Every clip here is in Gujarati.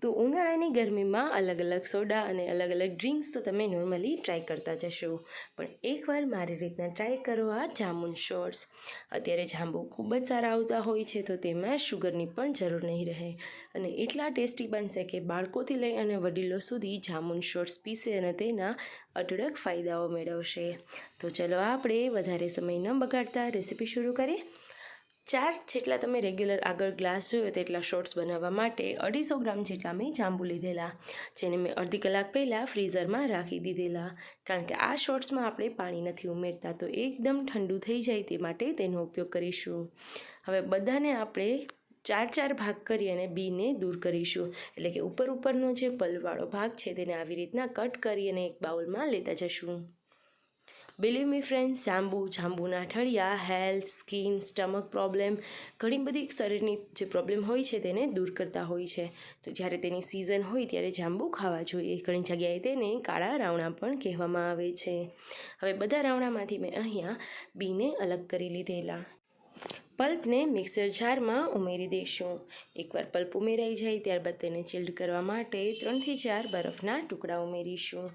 તો ઉનાળાની ગરમીમાં અલગ અલગ સોડા અને અલગ અલગ ડ્રિંક્સ તો તમે નોર્મલી ટ્રાય કરતા જશો, પણ એકવાર મારી રીતના ટ્રાય કરો આ જામુન શોર્ટ્સ. અત્યારે જાંબુ ખૂબ જ સારા આવતા હોય છે, તો તેમાં શુગરની પણ જરૂર નહીં રહે અને એટલા ટેસ્ટી બનશે કે બાળકોથી લઈ અને વડીલો સુધી જામુન શોર્ટ્સ પીશે અને તેના અઢળક ફાયદાઓ મેળવશે. તો ચલો આપણે વધારે સમય ન બગાડતા રેસીપી શરૂ કરીએ. 4 જેટલા તમે રેગ્યુલર આગળ ગ્લાસ જોયો તેટલા શોર્ટ્સ બનાવવા માટે 250 ગ્રામ જેટલા મેં જાંબુ લીધેલા, જેને મેં અડધી કલાક પહેલાં ફ્રીઝરમાં રાખી દીધેલા. કારણ કે આ શોર્ટ્સમાં આપણે પાણી નથી ઉમેરતા, તો એકદમ ઠંડુ થઈ જાય તે માટે તેનો ઉપયોગ કરીશું. હવે બધાને આપણે 4 ભાગ કરી અને બીને દૂર કરીશું, એટલે કે ઉપરનો જે પલ્પવાળો ભાગ છે તેને આવી રીતના કટ કરી અને એક બાઉલમાં લેતા જશું. Believe me friends, જાંબુના ઠળિયા health, skin, stomach problem, ઘણી બધી શરીરની જે પ્રોબ્લેમ હોય છે તેને દૂર કરતા હોય છે. તો જ્યારે તેની સિઝન હોય ત્યારે જાંબુ ખાવા જોઈએ. ઘણી જગ્યાએ તેને કાળા રાવણા પણ કહેવામાં આવે છે. હવે બધા રાવણામાંથી મેં અહીંયા બીને અલગ કરી લીધેલા. પલ્પને મિક્સર જારમાં ઉમેરી દઈશું. એકવાર પલ્પ ઉમેરાઈ જાય ત્યારબાદ તેને ચિલ્ડ કરવા માટે 3 થી 4 બરફના ટુકડા ઉમેરીશું.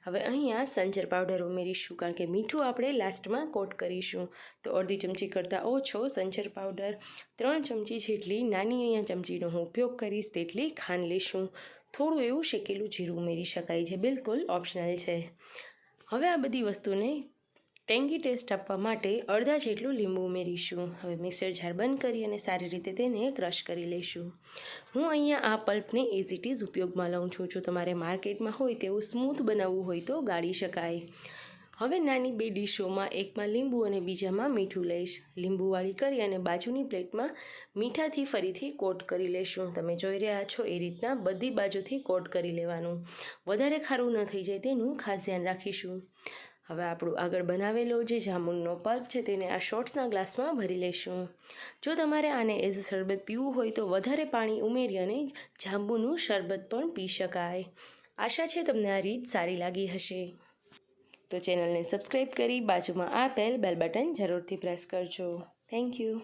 હવે અહીંયા સંચર પાવડર ઉમેરીશું, કારણ કે મીઠું આપણે લાસ્ટમાં કોટ કરીશું. તો અડધી ચમચી કરતાં ઓછો સંચર પાવડર, 3 ચમચી જેટલી નાની અહીંયા ચમચીનો હું ઉપયોગ કરીશ તેટલી ખાંડ લઈશું. થોડું એવું શેકેલું જીરું ઉમેરી શકાય છે, બિલકુલ ઓપ્શનલ છે. હવે આ બધી વસ્તુને ટેંગી ટેસ્ટ આપવા માટે અડધા જેટલું લીંબુ ઉમેરીશું. હવે મિક્સર જાર બંધ કરી અને સારી રીતે તેને ક્રશ કરી લઈશું. હું અહીંયા આ પલ્પને એઝ ઇટ ઇઝ ઉપયોગમાં લઉં છું. જો તમારે માર્કેટમાં હોય તેવું સ્મૂથ બનાવવું હોય તો ગાળી શકાય. હવે નાની 2 ડીશોમાં એકમાં લીંબુ અને બીજામાં મીઠું લઈશ. લીંબુવાળી કરી અને બાજુની પ્લેટમાં મીઠાથી ફરીથી કોટ કરી લઈશું. તમે જોઈ રહ્યા છો એ રીતના બધી બાજુથી કોટ કરી લેવાનું. વધારે ખારું ન થઈ જાય તેનું ખાસ ધ્યાન રાખીશું. હવે આપણું આગળ બનાવેલો જે જામુનનો પલ્પ છે તેને આ શોર્ટ્સના ગ્લાસમાં ભરી લઈશું. જો તમારે આને એઝ શરબત પીવું હોય તો વધારે પાણી ઉમેરી અને જાંબુનું શરબત પણ પી શકાય. આશા છે તમને આ રીત સારી લાગી હશે. તો ચેનલને સબસ્ક્રાઈબ કરી બાજુમાં આપેલ બેલ બટન જરૂરથી પ્રેસ કરજો. Thank you.